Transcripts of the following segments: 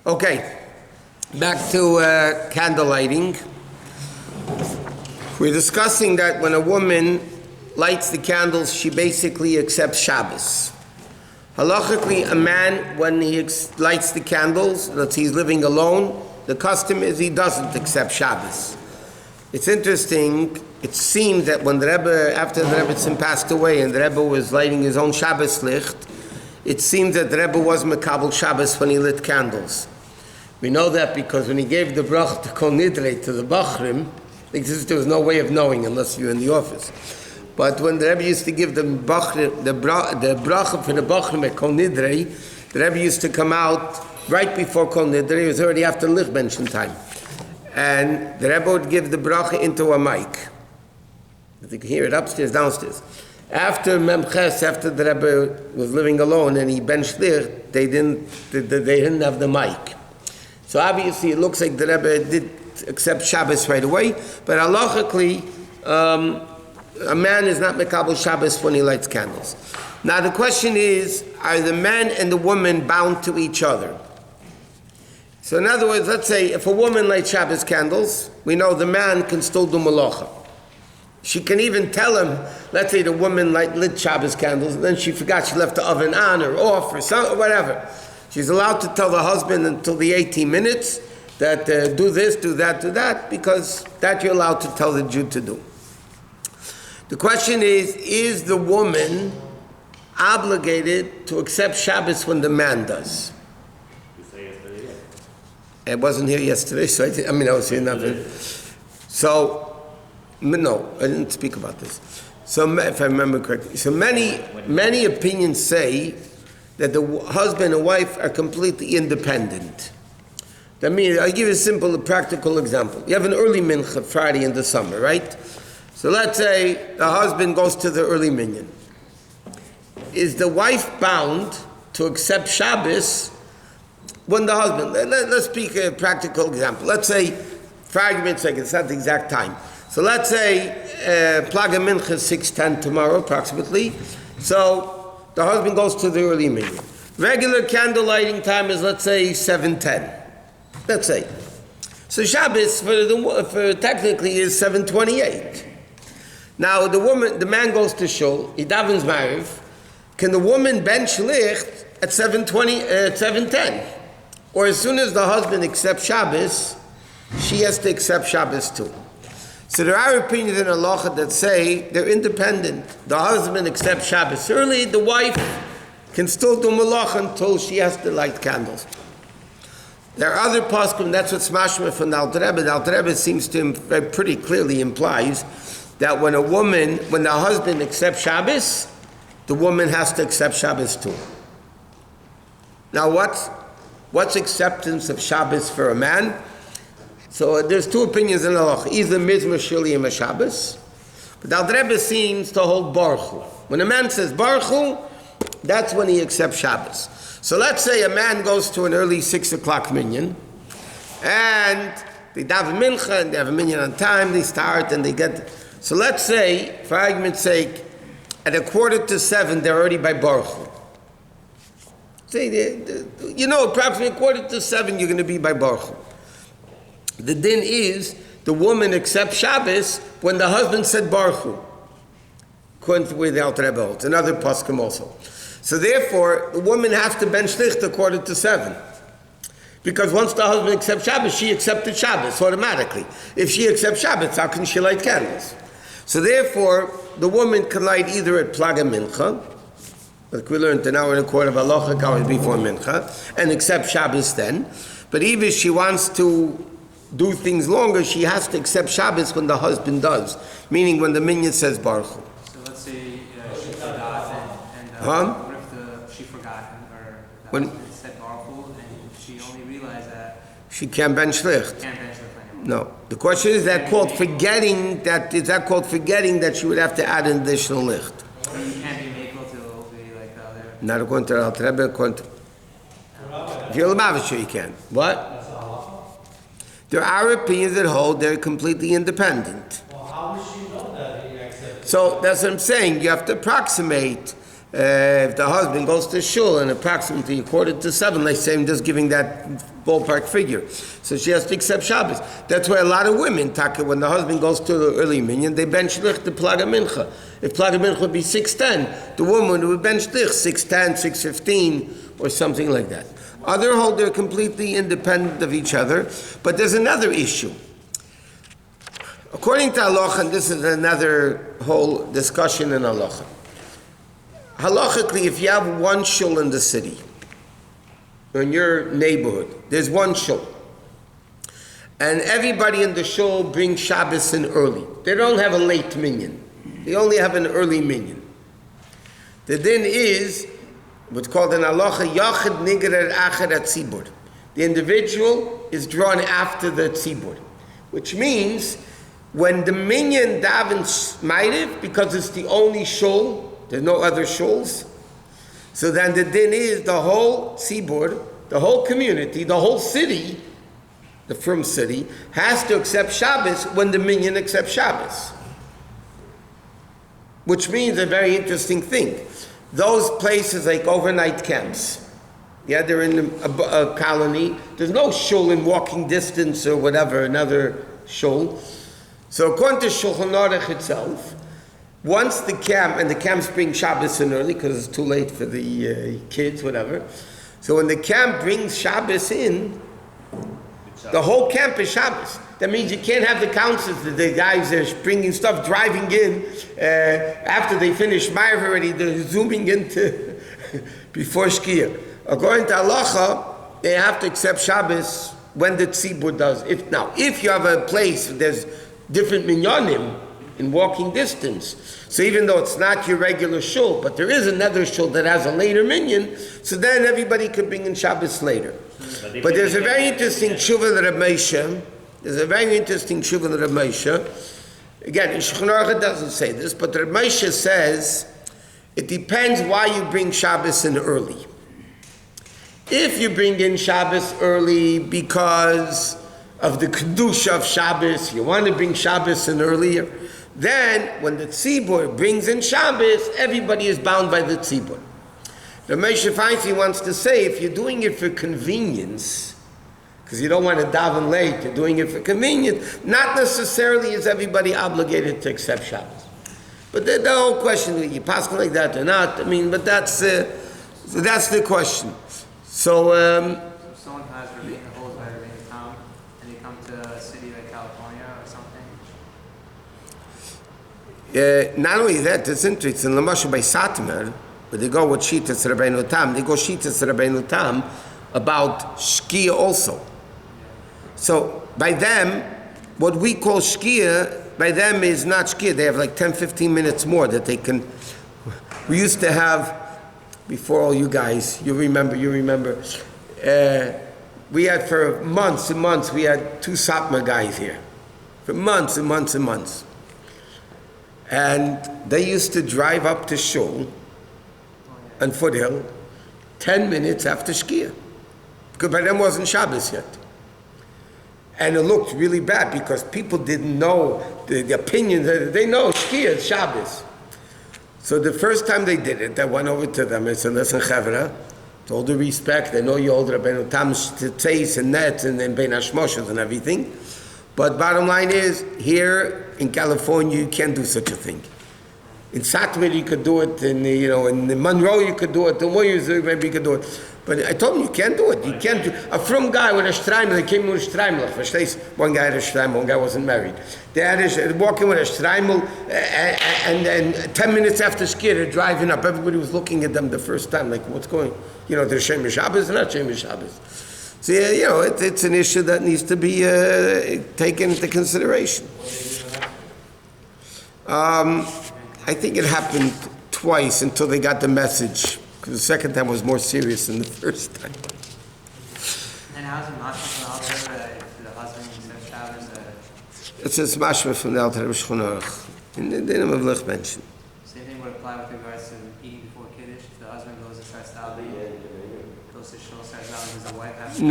Okay, back to candle lighting. We're discussing that when a woman lights the candles, she basically accepts Shabbos. Halachically, a man, when he lights the candles, let's say he's living alone, the custom is he doesn't accept Shabbos. It's interesting, it seems that when the Rebbe, after the Rebbe passed away and the Rebbe was lighting his own Shabbos licht, it seems that the Rebbe was Mekabel Shabbos when he lit candles. We know that because when he gave the brach to Kol Nidre to the Bachrim, there was no way of knowing unless you're in the office. But when the Rebbe used to give the bracha for the Bachrim at Kol Nidre, the Rebbe used to come out right before Kol Nidre. It was already after Lichbenchen time. And the Rebbe would give the bracha into a mic. You can hear it upstairs, downstairs. After Memches, after the Rebbe was living alone and he benched there, they didn't have the mic. So obviously it looks like the Rebbe did accept Shabbos right away, but halachically, a man is not Mekabel Shabbos when he lights candles. Now the question is, are the man and the woman bound to each other? So in other words, let's say if a woman lights Shabbos candles, we know the man can still do malacha. She can even tell him, let's say the woman lit Shabbos candles, and then she forgot she left the oven on or off or something, or whatever. She's allowed to tell the husband until the 18 minutes that do this, do that, because that you're allowed to tell the Jew to do. The question is the woman obligated to accept Shabbos when the man does? I wasn't here yesterday, so I was here nothing. So, no, I didn't speak about this. So, if I remember correctly, so many opinions say that the husband and wife are completely independent. That means, I'll give you a simple, practical example. You have an early mincha Friday in the summer, right? So let's say the husband goes to the early minyan. Is the wife bound to accept Shabbos when the husband, let's speak a practical example. Let's say, for argument's sake, it's not the exact time. So let's say Plaga Mincha is 6:10 tomorrow, approximately. So the husband goes to the early minyan. Regular candle lighting time is, let's say, 7:10. Let's say. So Shabbos for technically is 7:28. Now the man goes to shul, he davens Mariv. Can the woman bench licht at 7:10? Or as soon as the husband accepts Shabbos, she has to accept Shabbos too. So there are opinions in halacha that say they're independent. The husband accepts Shabbos early, the wife can still do malacha until she has to light candles. There are other poskim, that's what's mashma from the Alter Rebbe. The Alter Rebbe seems to pretty clearly implies that when the husband accepts Shabbos, the woman has to accept Shabbos too. Now what's acceptance of Shabbos for a man? So there's two opinions in halacha, either mizmor shiliyim or Shabbos. But the Alter Rebbe seems to hold Baruch Hu. When a man says Baruch Hu, that's when he accepts Shabbos. So let's say a man goes to an early 6 o'clock minyan, and they daven mincha, and they have a minyan on time, they start, and they get... So let's say, for argument's sake, at 6:45, they're already by Baruch Hu. Say, approximately 6:45, you're going to be by Baruch Hu. The din is, the woman accepts Shabbos when the husband said Baruch Hu, according to where the Alter Rebbe holds, and other poskim also. So therefore, the woman has to bench licht 6:45. Because once the husband accepts Shabbos, she accepted Shabbos automatically. If she accepts Shabbos, how can she light candles? So therefore, the woman can light either at Plaga Mincha, like we learned an hour and a quarter of halachic hours before Mincha, and accept Shabbos then. But even if she wants to do things longer, she has to accept Shabbos when the husband does, meaning when the minyan says Baruch Hu. So let's say she forgot what if she forgot or when said Baruch Hu and she only realized that she can't bench licht. No. The question is, is that called forgetting that she would have to add an additional licht? You can't be makel to be like the other. Not according to the Alter Rebbe, according to... If you're Lubavitcher, you can. What? There are opinions that hold they're completely independent. Well, how does she know that he accepted? So that's what I'm saying. You have to approximate If the husband goes to shul and approximately 6:45, let's say I'm just giving that ballpark figure. So she has to accept Shabbos. That's why a lot of women, when the husband goes to the early minyan, they bench lich the Plaga Mincha. If Plaga Mincha would be 6:10, the woman would bench lich 6:10, 6:15, or something like that. Other hold they're completely independent of each other, but there's another issue. According to halacha, and this is another whole discussion in halacha. Halachically, if you have one shul in the city, or in your neighborhood, there's one shul, and everybody in the shul brings Shabbos in early. They don't have a late minyan. They only have an early minyan. The din is what's called an halacha yachid nigrer acher atzibur. The individual is drawn after the tzibur, which means when the minyan davens ma'ariv, because it's the only shul, there's no other shuls, so then the din is the whole tzibur, the whole community, the whole city, the frum city, has to accept Shabbos when the minyan accepts Shabbos. Which means a very interesting thing. Those places like overnight camps, yeah, they're in a colony, there's no shul in walking distance or whatever, another shul. So according to Shulchan Aruch itself, once the camp, and the camps bring Shabbos in early because it's too late for the kids, whatever. So when the camp brings Shabbos in, the whole camp is Shabbos. That means you can't have the councils, the guys are bringing stuff, driving in, after they finish Ma'ariv already, they're zooming into before Shkia. According to halacha, they have to accept Shabbos when the tzibur does. If you have a place, there's different minyanim in walking distance. So even though it's not your regular shul, but there is another shul that has a later minyan, so then everybody could bring in Shabbos later. But there's a very interesting tshuva of Rabbi Moshe. There's a very interesting tshuva of Rabbi Moshe. Again, in Shulchan Aruch doesn't say this, but Rabbi Moshe says it depends why you bring Shabbos in early. If you bring in Shabbos early because of the kedusha of Shabbos, you want to bring Shabbos in earlier, then when the tzibur brings in Shabbos, everybody is bound by the tzibur. The Moshe Feinstein wants to say, if you're doing it for convenience, because you don't want to daven late, you're doing it for convenience, not necessarily is everybody obligated to accept Shabbos. But the whole question, you pass like that or not, I mean, but that's the question. So, if someone has holds by Rabbeinu Tam, and they come to a city like California or something? Not only that, it's interesting. Lamashu by Satmar, but they go with Shitas Rabbeinu Tam. They go Shitas Rabbeinu Tam about Shkia also. So by them, what we call Shkia, by them is not Shkia. They have like 10, 15 minutes more that they can. We used to have, before all you guys, you remember, we had for months and months, we had 2 Satmar guys here. For months and months and months. And they used to drive up to Shul on Foothill 10 minutes after Shkia. Because by then wasn't Shabbos yet. And it looked really bad because people didn't know the opinion. They know Shkia is Shabbos. So the first time they did it, I went over to them and said, listen, Chavra, with all due respect, I know you hold Rabbeinu Tam Tzeis and Nets and Bein Hashmoshes and everything. But bottom line is, here in California, you can't do such a thing. In Satmar, you could do it. In Monroe, you could do it. In Williams, maybe you could do it. But I told him, you can't do it. You can't do it. A from guy with a Streimler, they came with a Streimler. One guy had a Streimler, one guy wasn't married. They had walking with a Streimler, and then 10 minutes after Shkia, they're driving up. Everybody was looking at them the first time, like, what's going? They're Shem Shabbos, they're not Shem Shabbos. So, it's an issue that needs to be taken into consideration. I think it happened twice until they got the message, because the second time was more serious than the first time. And how's it mashma from the Alter if the husband accepts Shabbos? It's a mashma from the Alter Shulchan Aruch. In the name of Lich mentioned. Same thing would apply with regards to eating before Kiddush. If the husband goes and starts davening, goes to shul, starts davening, does the wife have to?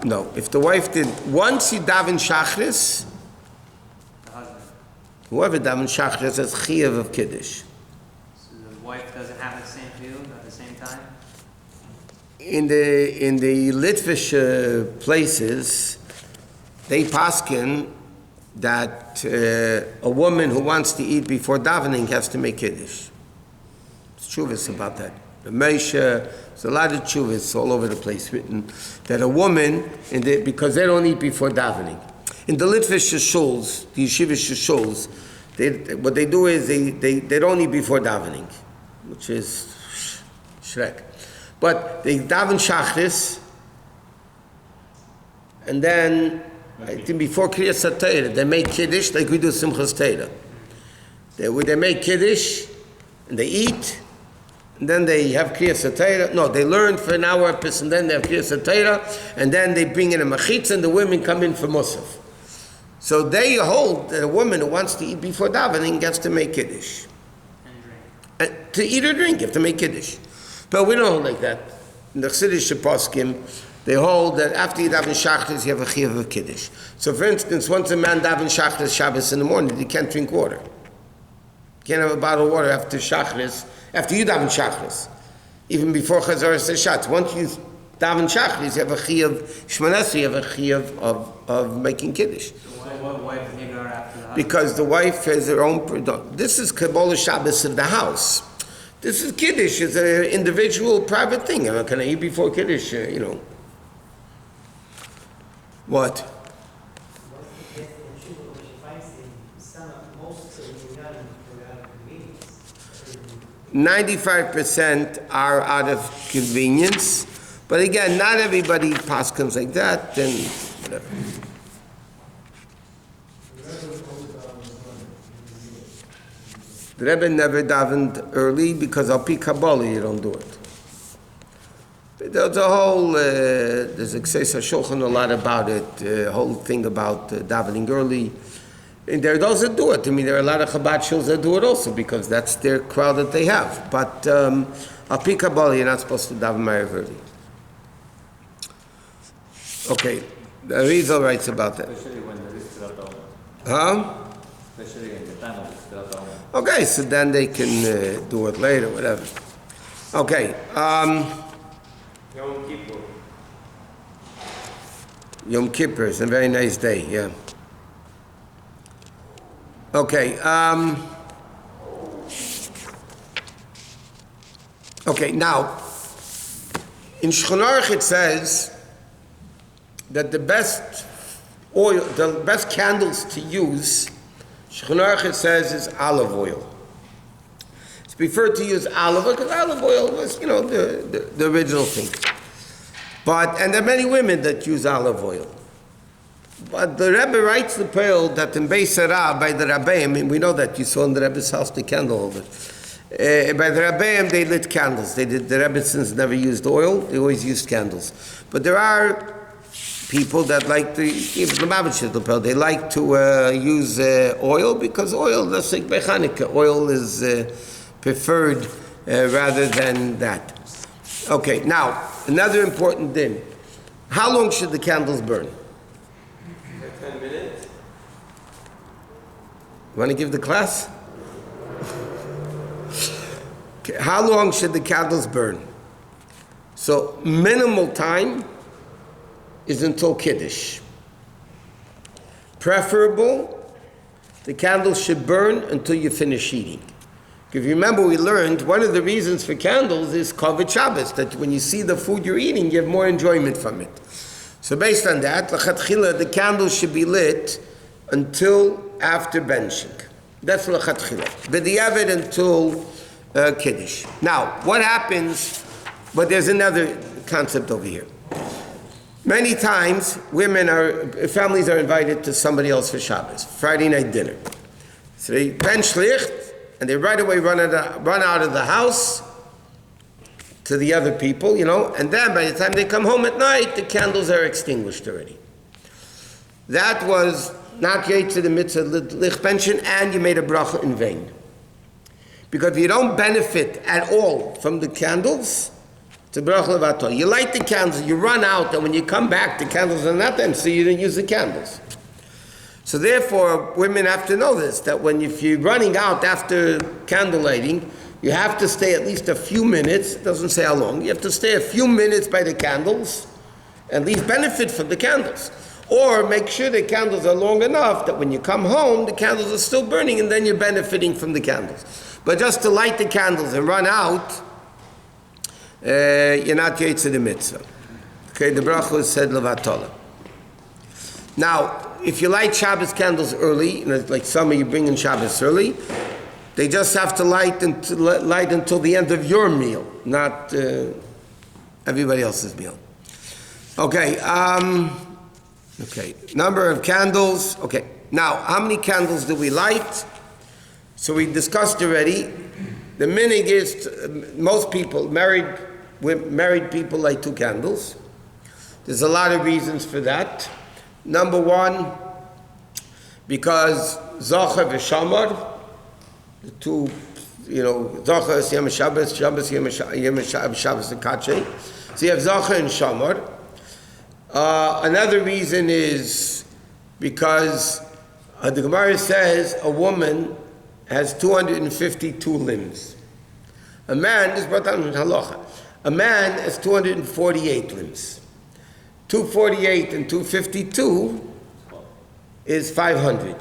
No. If the wife did, once you daven Shachris, The husband. whoever daven Shachris has Chiyav of Kiddush. So the wife doesn't have the same view? in the Litvish places, they paskin that a woman who wants to eat before davening has to make kiddush. It's tshuvas about that. The Moshe, there's a lot of tshuvas all over the place written that a woman, because they don't eat before davening. In the Litvish shuls, the yeshivish shuls, what they do is they don't eat before davening, which is shrek. But they daven shachris, and then I think before Kriyas HaTorah, they make kiddush like we do Simchas Torah. They make kiddush, and they eat, and then they have Kriyas HaTorah. No, they learn for an hour, and then they have Kriyas HaTorah, and then they bring in a machitza, and the women come in for Musaf. So they hold that a woman who wants to eat before davening gets to make kiddush. And drink. To eat or drink, you have to make kiddush. But we don't hold like that. In the Chassidish poskim, they hold that after you daven shachris, you have a chiyuv of kiddush. So for instance, once a man daven shachris Shabbos in the morning, he can't drink water. You can't have a bottle of water after shachris, after you daven shachris. Even before Chazar Seshatz. Once you daven shachris, you have a chiyuv, shmanesri, you have a chiyuv of making kiddush. What wife Hagar after the Because the wife has her own... This is Kabbalah Shabbos of the house. This is Kiddush. It's an individual, private thing. Can I eat before Kiddush? What? 95% are out of convenience. But again, not everybody paskins like that. Then whatever. The Rebbe never davened early because al pi Kabbalah you don't do it. But there's a whole, there's a Kseis HaShulchan a lot about it, a whole thing about davening early. And there are those that do it. I mean, there are a lot of Chabad shuls that do it also because that's their crowd that they have. But al pi Kabbalah you're not supposed to daven ma'ariv early. Okay, the Arizal writes about that. Especially when there is Tzilat Huh? Especially in the time of Tzilat Omer. Okay, so then they can do it later, whatever. Okay. Yom Kippur. Yom Kippur is a very nice day, yeah. Okay. Okay, now, in Shulchan Aruch it says that the best oil, the best candles to use, Shulchan Aruch it says, is olive oil. It's preferred to use olive oil because olive oil was, the original thing. And there are many women that use olive oil. But the Rebbe writes the pearl that in Bais Din by the Rabbeim, and we know that you saw in the Rebbe's house the candle holder. By the Rabbeim, they lit candles. The Rebbe since never used oil; they always used candles. But there are people that like to, even the Lubavitch the pearl, they like to use oil because oil, that's like Bechanika. Oil is preferred rather than that. Okay, now another important thing: how long should the candles burn? 10 minutes. You want to give the class? Okay, how long should the candles burn? So minimal time is until Kiddush. Preferable, the candles should burn until you finish eating. If you remember, we learned one of the reasons for candles is Kavod Shabbos, that when you see the food you're eating, you have more enjoyment from it. So based on that, l'chatchila, the candles should be lit until after benching. That's l'chatchila. B'diavad until Kiddush. Now, what happens, but there's another concept over here. Many times, families are invited to somebody else for Shabbos, Friday night dinner. So they bench licht, and they right away run out of the house to the other people, and then by the time they come home at night, the candles are extinguished already. That was not yet to the mitzvah lich pension, and you made a bracha in vain. Because if you don't benefit at all from the candles, it's a bracha levato. You light the candles, you run out, and when you come back, the candles are not there, so you didn't use the candles. So therefore, women have to know this, that if you're running out after candle lighting, you have to stay at least a few minutes. It doesn't say how long. You have to stay a few minutes by the candles and at least benefit from the candles. Or make sure the candles are long enough that when you come home, the candles are still burning and then you're benefiting from the candles. But just to light the candles and run out, you're not yetzer the mitzvah. Okay, the bracha is said levatala. Now, if you light Shabbos candles early, like some of you bring in Shabbos early, they just have to light until the end of your meal, not everybody else's meal. Okay, okay, number of candles. Okay, now, how many candles do we light? So we discussed already. The minig is, most people, married people light 2 candles. There's a lot of reasons for that. Number one, because Zachar v'Shamar, the two, Zachar is Yom Shabbos, Shabbos Yom Shabbos the Kache. So you have Zachar and Shamar. Another reason is because the Gemara says a woman has 252 limbs. A man, this is brought down in Halacha, a man has 248 limbs. 248 and 252 is 500.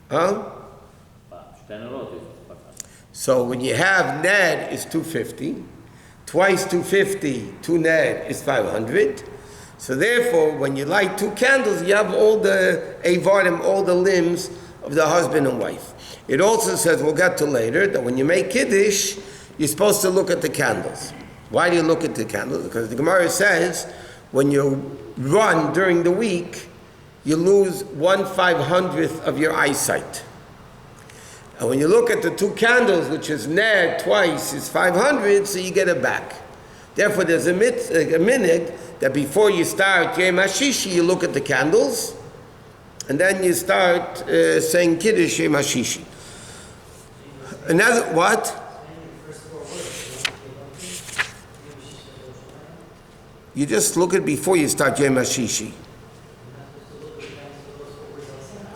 Huh? So when you have Ned is 250, twice 250, 2 Ned is 500. So therefore, when you light 2 candles, you have all the Avarim, all the limbs of the husband and wife. It also says, we'll get to later, that when you make Kiddush, you're supposed to look at the candles. Why do you look at the candles? Because the Gemara says, when you run during the week, you lose 1/500th of your eyesight. And when you look at the 2 candles, which is Ner twice, is 500, so you get it back. Therefore, there's a minhag that before you start Yom HaShishi, you look at the candles, and then you start saying Kiddush Yom HaShishi. Another, what? You just look at before you start Yom HaShishi.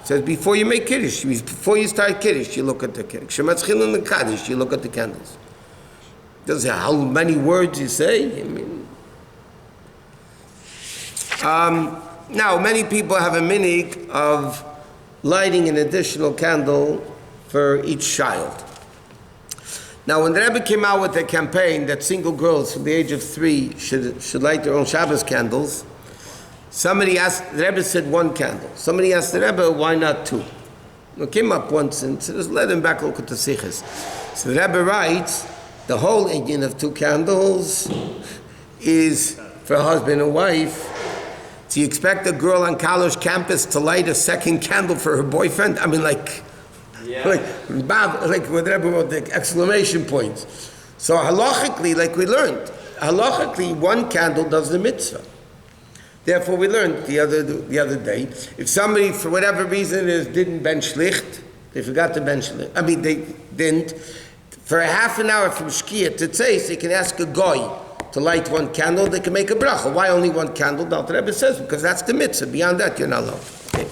It says before you make Kiddush, before you start Kiddush, you look at the Kiddush. Shematzchil and the Kaddish, you look at the candles. It doesn't say how many words you say. I mean, now, many people have a minig of lighting an additional candle for each child. Now, when the Rebbe came out with a campaign that single girls from the age of 3 should light their own Shabbos candles, somebody asked, the Rebbe said 1 candle. Somebody asked the Rebbe, why not 2? It came up once and said, let him back look at the Sichos. So the Rebbe writes, the whole Indian of 2 candles is for husband and wife. Do you expect a girl on college campus to light a 2nd candle for her boyfriend? I mean, like with Rebbe wrote the exclamation points. So halachically, like we learned, halachically 1 candle does the mitzvah. Therefore, we learned the other day, if somebody for whatever reason didn't bench licht, they forgot to bench licht. I mean, they didn't. For a half an hour from Shkia to Tzeis, they can ask a goy to light 1 candle. They can make a bracha. Why only 1 candle? The Alter Rebbe says because that's the mitzvah. Beyond that, you're not allowed. Okay.